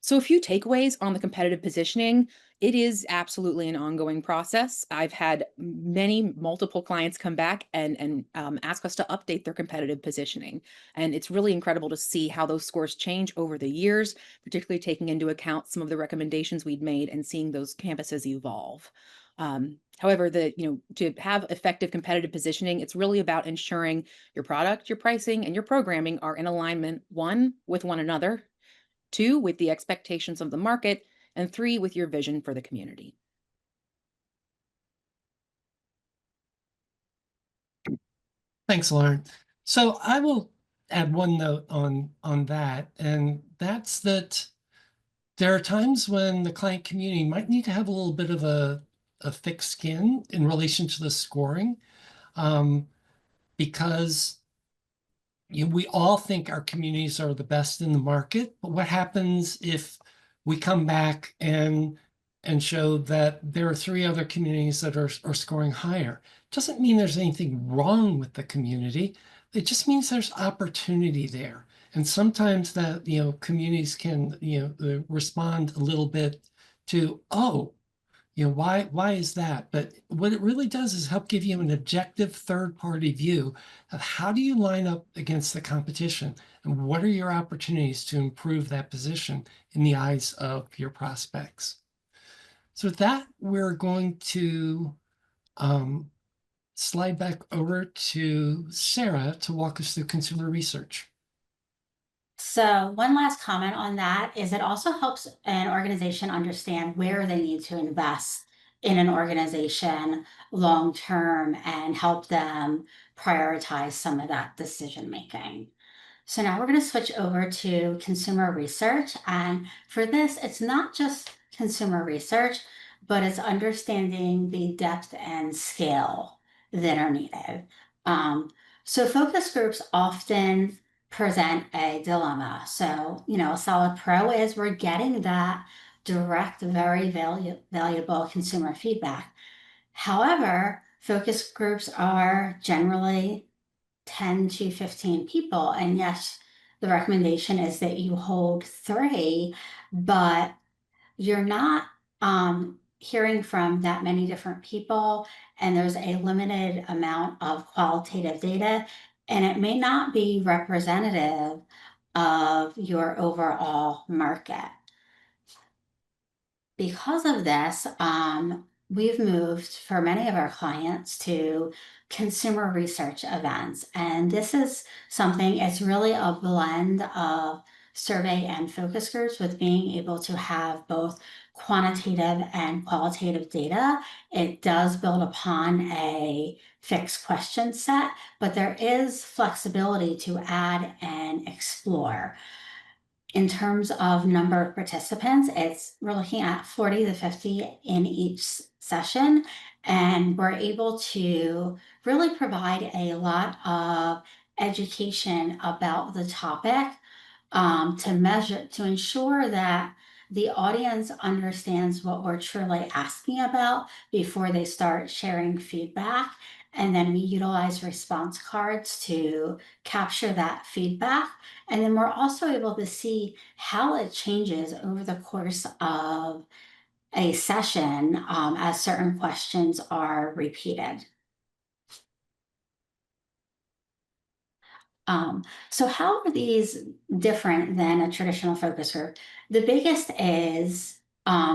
So a few takeaways on the competitive positioning. It is absolutely an ongoing process. I've had multiple clients come back and ask us to update their competitive positioning. And it's really incredible to see how those scores change over the years, particularly taking into account some of the recommendations we'd made and seeing those campuses evolve. However, to have effective competitive positioning, it's really about ensuring your product, your pricing, and your programming are in alignment, 1, with one another, 2, with the expectations of the market, and 3, with your vision for the community. Thanks, Lauren. So I will add one note on that, and that's that There are times when the client community might need to have a little bit of a thick skin in relation to the scoring, because we all think our communities are the best in the market. But what happens if we come back and show that there are 3 other communities that are scoring higher? Doesn't mean there's anything wrong with the community. It just means there's opportunity there. And sometimes that, communities can, respond a little bit to, oh, why is that? But what it really does is help give you an objective third-party view of how do you line up against the competition and what are your opportunities to improve that position in the eyes of your prospects. So with that, we're going to slide back over to Sara to walk us through consumer research. So one last comment on that is it also helps an organization understand where they need to invest in an organization long term and help them prioritize some of that decision making. So now we're going to switch over to consumer research. And for this, it's not just consumer research, but it's understanding the depth and scale that are needed. So focus groups often present a dilemma. So, a solid pro is we're getting that direct, very valuable consumer feedback. However, focus groups are generally 10 to 15 people. And yes, the recommendation is that you hold 3, but you're not hearing from that many different people, and there's a limited amount of qualitative data, and it may not be representative of your overall market. Because of this, we've moved for many of our clients to consumer research events. And this is something, it's really a blend of survey and focus groups with being able to have both quantitative and qualitative data. It does build upon a fixed question set, but there is flexibility to add and explore. In terms of number of participants, we're looking at 40 to 50 in each session, and we're able to really provide a lot of education about the topic, to ensure that the audience understands what we're truly asking about before they start sharing feedback. And then we utilize response cards to capture that feedback. And then we're also able to see how it changes over the course of a session as certain questions are repeated. So how are these different than a traditional focus group? The biggest is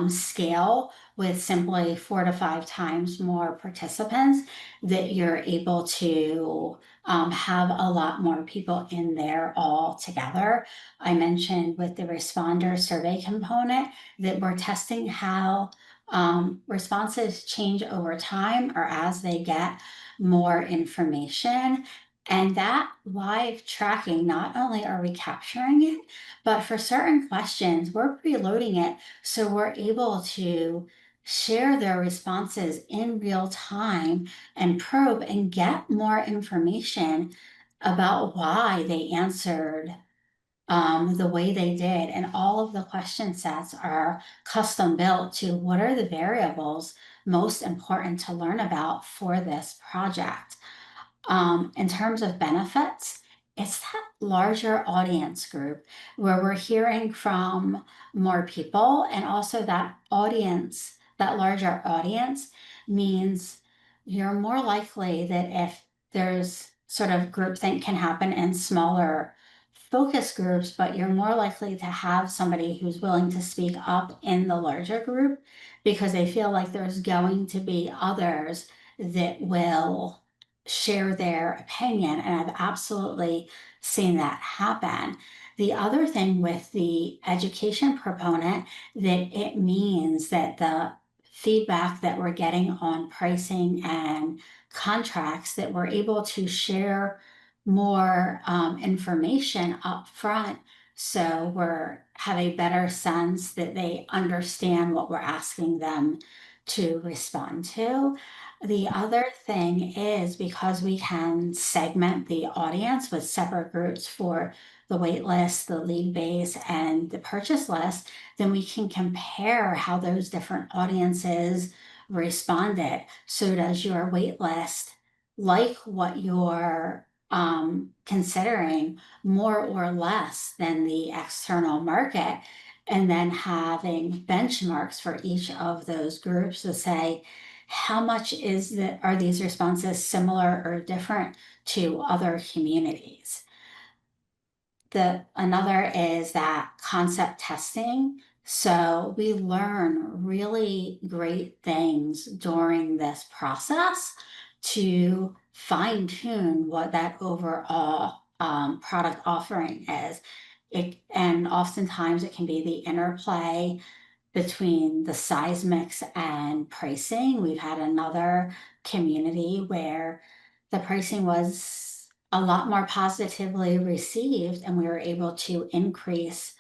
scale, with simply 4 to 5 times more participants, that you're able to have a lot more people in there all together. I mentioned with the responder survey component that we're testing how responses change over time or as they get more information. And that live tracking, not only are we capturing it, but for certain questions, we're preloading it so we're able to share their responses in real time and probe and get more information about why they answered the way they did. And all of the question sets are custom built to what are the variables most important to learn about for this project. In terms of benefits, it's that larger audience group where we're hearing from more people, and also that audience, that larger audience means you're more likely that if there's sort of groupthink can happen in smaller focus groups, but you're more likely to have somebody who's willing to speak up in the larger group because they feel like there's going to be others that will share their opinion. And I've absolutely seen that happen. The other thing with the education proponent, that it means that the feedback that we're getting on pricing and contracts, that we're able to share more information up front so we're have a better sense that they understand what we're asking them to respond to. The other thing is because we can segment the audience with separate groups for the wait list, the lead base, and the purchase list, then we can compare how those different audiences responded. So does your wait list like what you're considering more or less than the external market? And then having benchmarks for each of those groups to say, how much are these responses similar or different to other communities? Another is that concept testing. So we learn really great things during this process to fine tune what that overall product offering is. And oftentimes it can be the interplay between the size mix and pricing. We've had another community where the pricing was a lot more positively received, and we were able to increase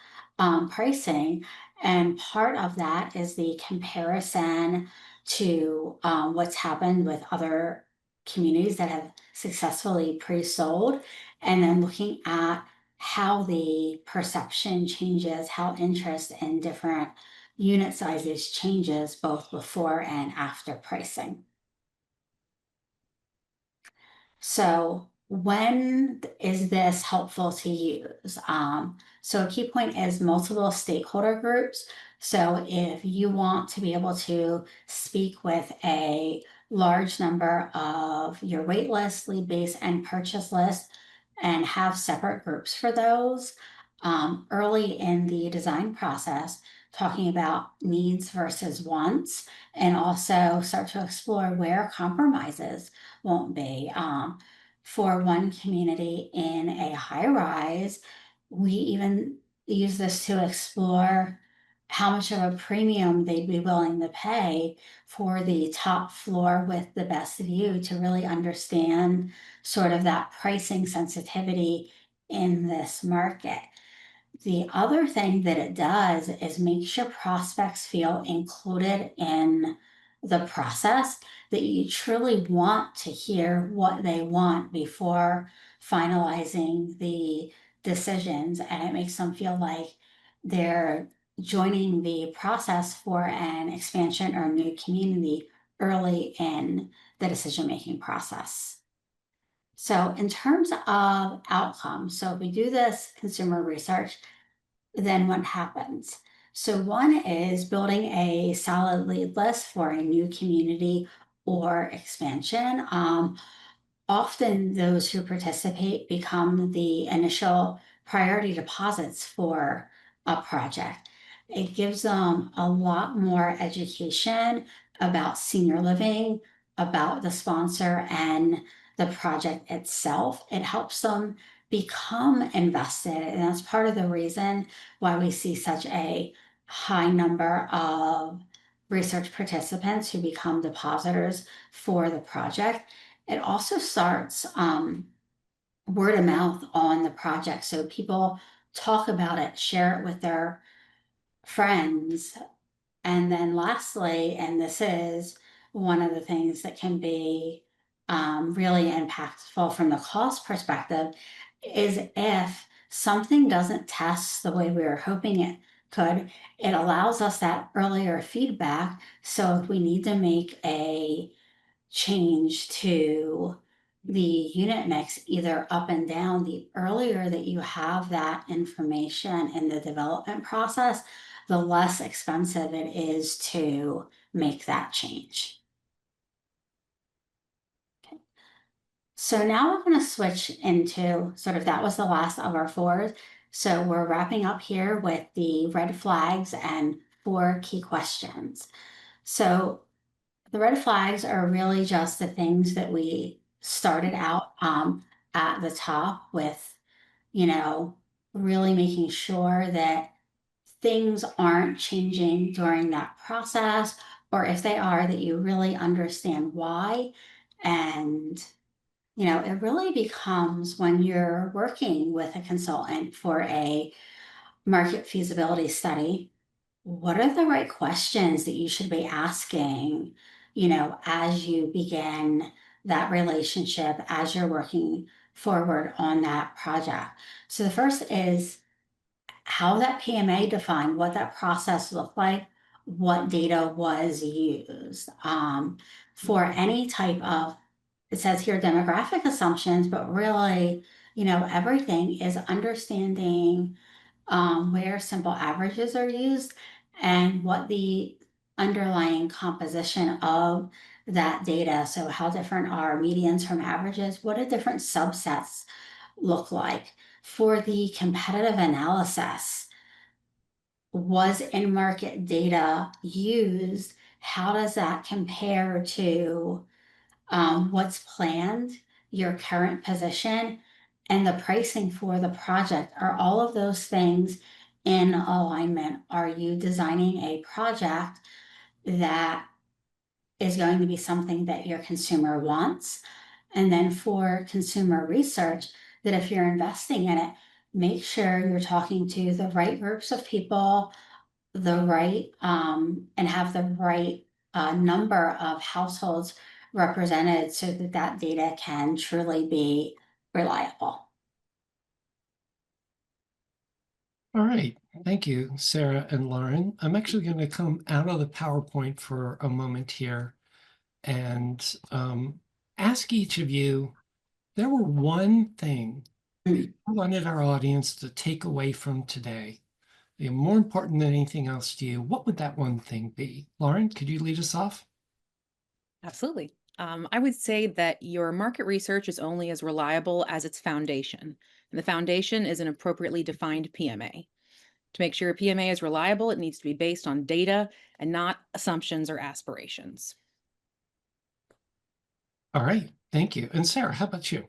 pricing. And part of that is the comparison to what's happened with other communities that have successfully pre-sold, and then looking at how the perception changes, how interest in different unit sizes changes both before and after pricing. So when is this helpful to use? So a key point is multiple stakeholder groups. So if you want to be able to speak with a large number of your wait list, lead base, and purchase list, and have separate groups for those, early in the design process, talking about needs versus wants, and also start to explore where compromises won't be. For one community in a high rise, we even use this to explore how much of a premium they'd be willing to pay for the top floor with the best view to really understand sort of that pricing sensitivity in this market. The other thing that it does is make sure prospects feel included in the process, that you truly want to hear what they want before finalizing the decisions, and it makes them feel like they're joining the process for an expansion or new community early in the decision-making process. So in terms of outcomes, so if we do this consumer research, then what happens? So one is building a solid lead list for a new community or expansion. Often those who participate become the initial priority deposits for a project. It gives them a lot more education about senior living, about the sponsor and the project itself. It helps them become invested, and that's part of the reason why we see such a high number of research participants who become depositors for the project. It also starts word of mouth on the project. So people talk about it, share it with their friends. And then lastly, and this is one of the things that can be really impactful from the cost perspective, is if something doesn't test the way we were hoping it could, it allows us that earlier feedback. So if we need to make a change to the unit mix, either up and down, the earlier that you have that information in the development process, the less expensive it is to make that change. Okay. So now we're going to switch into sort of, that was the last of our fours. So we're wrapping up here with the red flags and 4 key questions. So the red flags are really just the things that we started out at the top with, really making sure that things aren't changing during that process, or if they are, that you really understand why. And, it really becomes when you're working with a consultant for a market feasibility study, what are the right questions that you should be asking, as you begin that relationship, as you're working forward on that project? So the first is how that PMA defined, what that process looked like, what data was used for any type of, it says here demographic assumptions, but really, everything is understanding where simple averages are used and what the underlying composition of that data. So how different are medians from averages? What do different subsets look like? For the competitive analysis, was in-market data used? How does that compare to what's planned, your current position, and the pricing for the project? Are all of those things in alignment? Are you designing a project that is going to be something that your consumer wants? And then for consumer research, that if you're investing in it, make sure you're talking to the right groups of people, and have the right number of households represented so that that data can truly be reliable. All right. Thank you, Sarah and Lauren. I'm actually going to come out of the PowerPoint for a moment here and ask each of you, there were one thing that you wanted our audience to take away from today, more important than anything else to you, what would that one thing be? Lauren, could you lead us off? Absolutely. I would say that your market research is only as reliable as its foundation, and the foundation is an appropriately defined PMA. To make sure a PMA is reliable, it needs to be based on data and not assumptions or aspirations. All right. Thank you. And Sarah, how about you?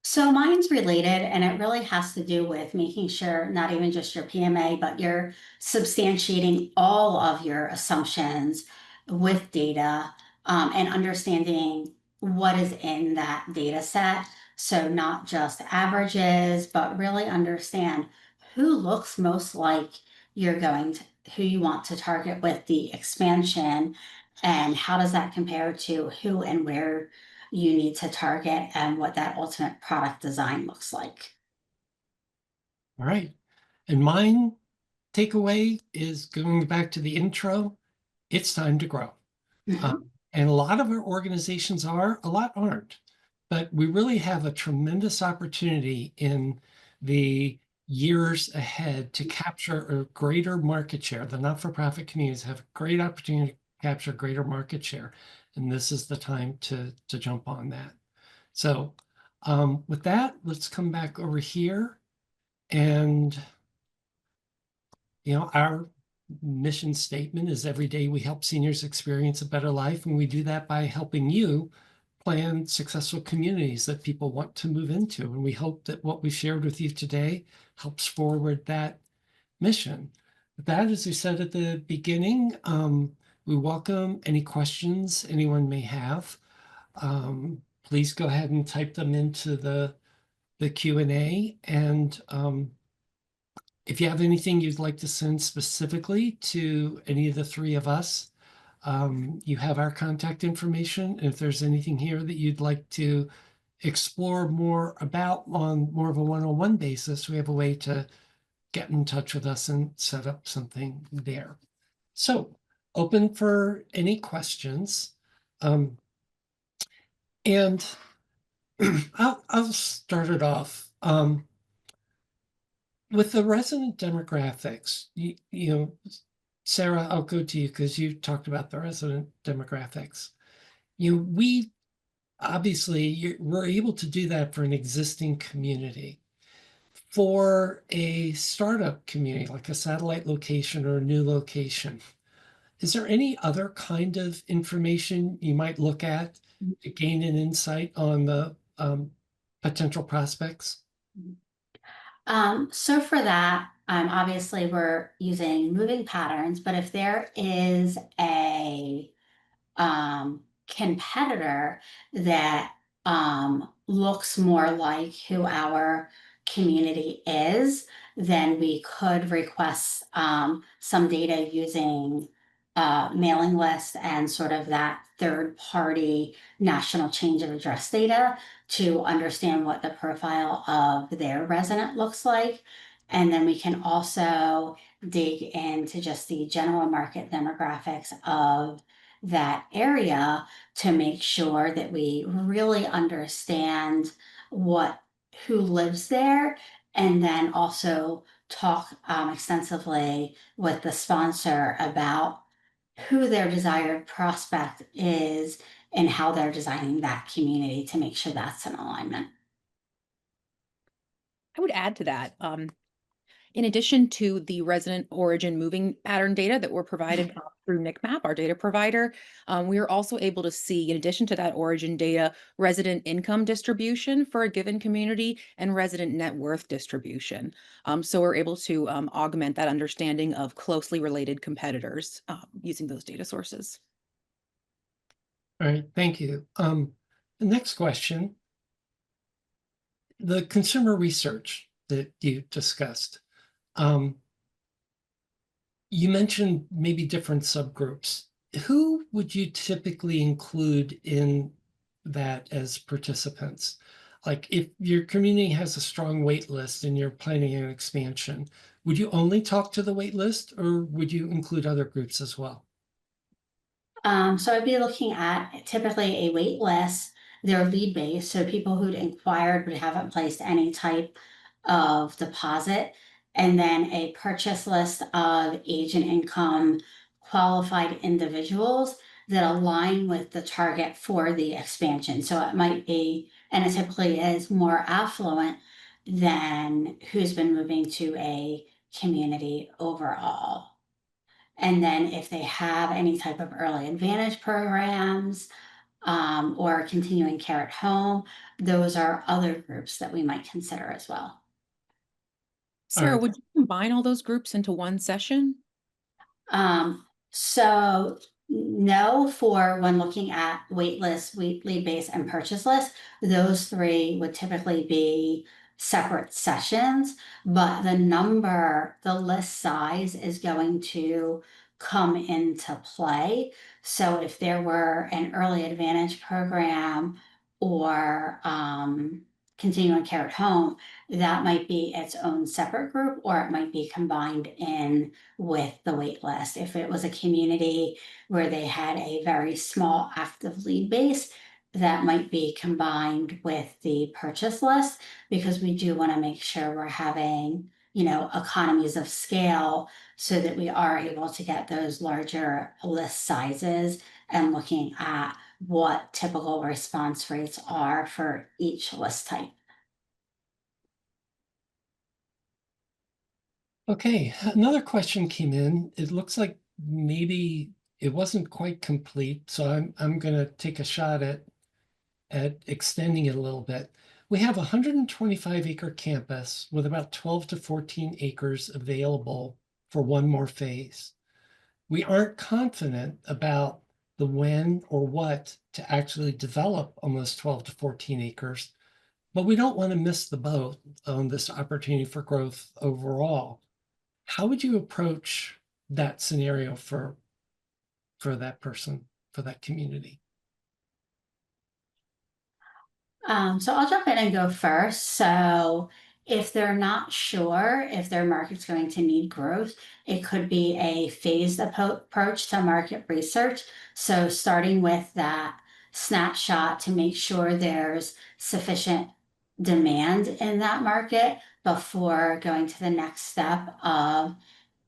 So mine's related, and it really has to do with making sure not even just your PMA, but you're substantiating all of your assumptions with data and understanding what is in that data set. So not just averages, but really understand who looks most like who you want to target with the expansion, and how does that compare to who and where you need to target and what that ultimate product design looks like. All right. And mine takeaway is going back to the intro, it's time to grow. And a lot of our organizations are, a lot aren't. But we really have a tremendous opportunity in the years ahead to capture a greater market share. The not-for-profit communities have a great opportunity to capture greater market share. And this is the time to jump on that. So with that, let's come back over here. And, our mission statement is every day we help seniors experience a better life. And we do that by helping you plan successful communities that people want to move into. And we hope that what we shared with you today helps forward that mission. With that, as we said at the beginning, we welcome any questions anyone may have. Please go ahead and type them into the Q&A. And if you have anything you'd like to send specifically to any of the three of us, you have our contact information. And if there's anything here that you'd like to explore more about on more of a one-on-one basis, we have a way to get in touch with us and set up something there. So open for any questions. And I'll start it off. With the resident demographics, Sarah, I'll go to you because you talked about the resident demographics. We obviously we're able to do that for an existing community. For a startup community, like a satellite location or a new location, is there any other kind of information you might look at to gain an insight on the potential prospects? So for that, obviously we're using moving patterns, but if there is a competitor that looks more like who our community is, then we could request some data using mailing list and sort of that third party national change of address data to understand what the profile of their resident looks like. And then we can also dig into just the general market demographics of that area to make sure that we really understand what who lives there, and then also talk extensively with the sponsor about who their desired prospect is and how they're designing that community to make sure that's in alignment. I would add to that. In addition to the resident origin moving pattern data that were provided through NICMAP, our data provider, we are also able to see, in addition to that origin data, resident income distribution for a given community and resident net worth distribution. So we're able to augment that understanding of closely related competitors using those data sources. All right, thank you. The next question, the consumer research that you discussed. You mentioned maybe different subgroups. Who would you typically include in that as participants? Like if your community has a strong wait list and you're planning an expansion, would you only talk to the wait list or would you include other groups as well? So I'd be looking at typically a wait list. They're lead based, so people who'd inquired but haven't placed any type of deposit, and then a purchase list of age and income qualified individuals that align with the target for the expansion. So it might be, and it typically is more affluent than who's been moving to a community overall. And then if they have any type of early advantage programs or continuing care at home, those are other groups that we might consider as well. All Sarah, right. would you combine all those groups into one session? So no, for when looking at wait list, lead base, and purchase list, those three would typically be separate sessions, but the list size is going to come into play. So if there were an early advantage program or continuing care at home, that might be its own separate group, or it might be combined in with the wait list. If it was a community where they had a very small active lead base, that might be combined with the purchase list, because we do want to make sure we're having, economies of scale so that we are able to get those larger list sizes and looking at what typical response rates are for each list type. Okay, another question came in. It looks like maybe it wasn't quite complete, so I'm going to take a shot at extending it a little bit. We have a 125-acre campus with about 12 to 14 acres available for one more phase. We aren't confident about the when or what to actually develop on those 12 to 14 acres, but we don't want to miss the boat on this opportunity for growth overall. How would you approach that scenario for that person, for that community? So I'll jump in and go first. So if they're not sure if their market's going to need growth, it could be a phased approach to market research. So starting with that snapshot to make sure there's sufficient demand in that market before going to the next step of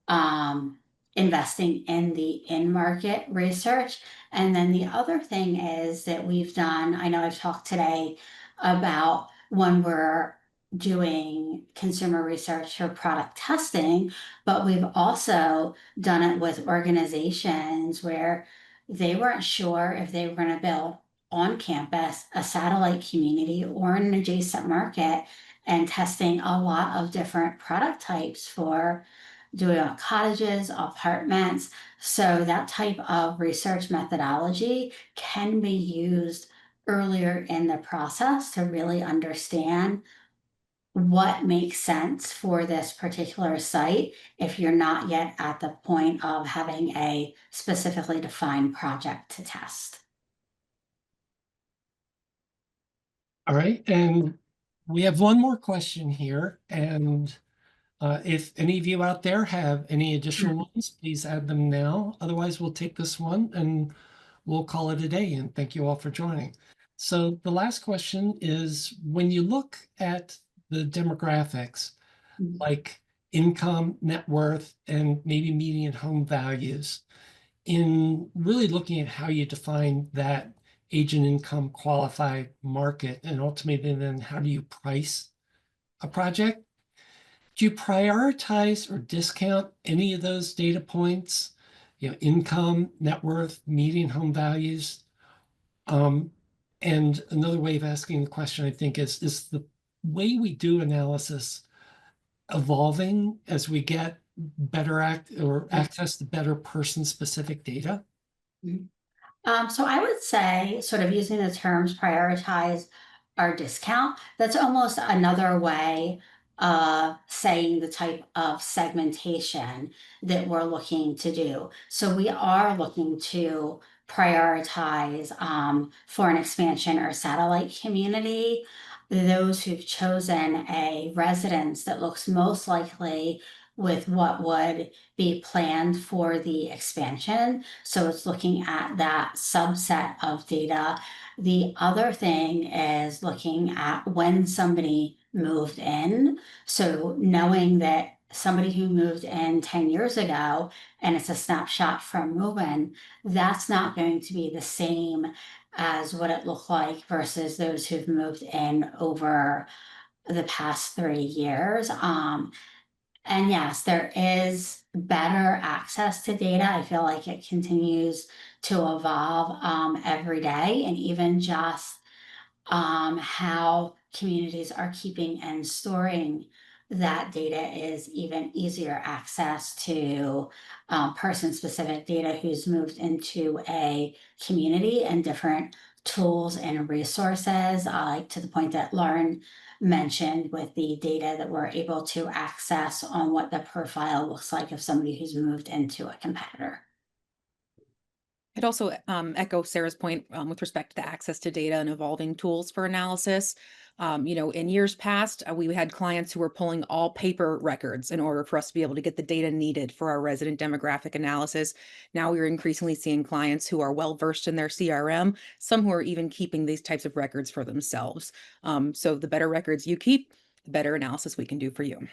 um, investing in the in-market research. And then the other thing is that we've done, I know I've talked today about when we're doing consumer research or product testing, but we've also done it with organizations where they weren't sure if they were going to build on campus a satellite community or an adjacent market, and testing a lot of different product types for doing on cottages, apartments. So that type of research methodology can be used earlier in the process to really understand what makes sense for this particular site if you're not yet at the point of having a specifically defined project to test. All right, and we have one more question here, and if any of you out there have any additional ones, please add them now. Otherwise, we'll take this one and we'll call it a day, and thank you all for joining. So the last question is, when you look at the demographics, Mhm. like income, net worth, and maybe median home values, in really looking at how you define that age and income qualified market, and ultimately then how do you price a project? Do you prioritize or discount any of those data points? Income, net worth, median home values. And another way of asking the question, I think, is the way we do analysis evolving as we get better access to better person-specific data? So I would say, sort of using the terms prioritize or discount, that's almost another way of saying the type of segmentation that we're looking to do. So we are looking to prioritize for an expansion or satellite community those who've chosen a residence that looks most likely with what would be planned for the expansion. So it's looking at that subset of data. The other thing is looking at when somebody moved in. So knowing that somebody who moved in 10 years ago and it's a snapshot from move-in, that's not going to be the same as what it looked like versus those who've moved in over the past 3 years. And yes, there is better access to data. I feel like it continues to evolve every day, and even just how communities are keeping and storing that data is even easier access to person-specific data who's moved into a community and different tools and resources, like to the point that Lauren mentioned with the data that we're able to access on what the profile looks like of somebody who's moved into a competitor. I'd also echo Sarah's point with respect to the access to data and evolving tools for analysis. In years past, we had clients who were pulling all paper records in order for us to be able to get the data needed for our resident demographic analysis. Now we're increasingly seeing clients who are well versed in their CRM, some who are even keeping these types of records for themselves. So the better records you keep, the better analysis we can do for you.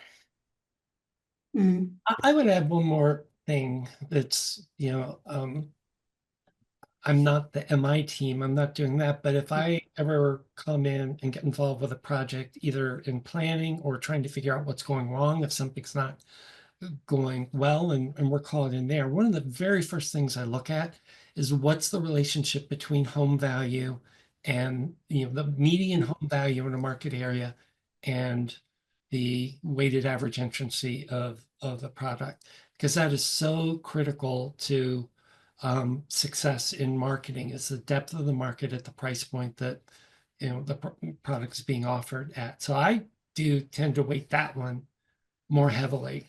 Mm. I would add one more thing that's, I'm not the MI team, I'm not doing that, but if I ever come in and get involved with a project, either in planning or trying to figure out what's going wrong, if something's not going well and we're calling in there, one of the very first things I look at is what's the relationship between home value and the median home value in a market area and the weighted average entrance fee of the product, because that is so critical to success in marketing, is the depth of the market at the price point that the product is being offered at. So I do tend to weight that one more heavily.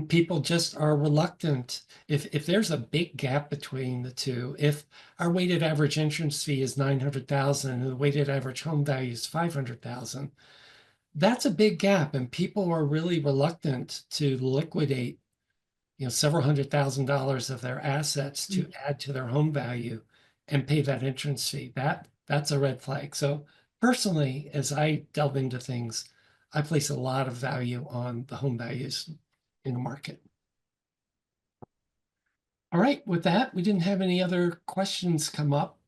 People just are reluctant if there's a big gap between the two. If our weighted average entrance fee is 900,000 and the weighted average home value is 500,000, that's a big gap, and people are really reluctant to liquidate several $100,000s of their assets to add to their home value and pay that entrance fee. That's a red flag. So personally, as I delve into things, I place a lot of value on the home values in the market. All right, with that, we didn't have any other questions come up.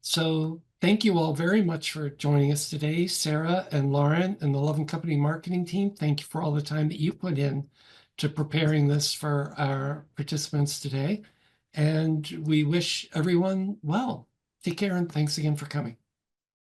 So thank you all very much for joining us today, Sara and Lauren and the Love & Company marketing team. Thank you for all the time that you put in to preparing this for our participants today. And we wish everyone well. Take care and thanks again for coming.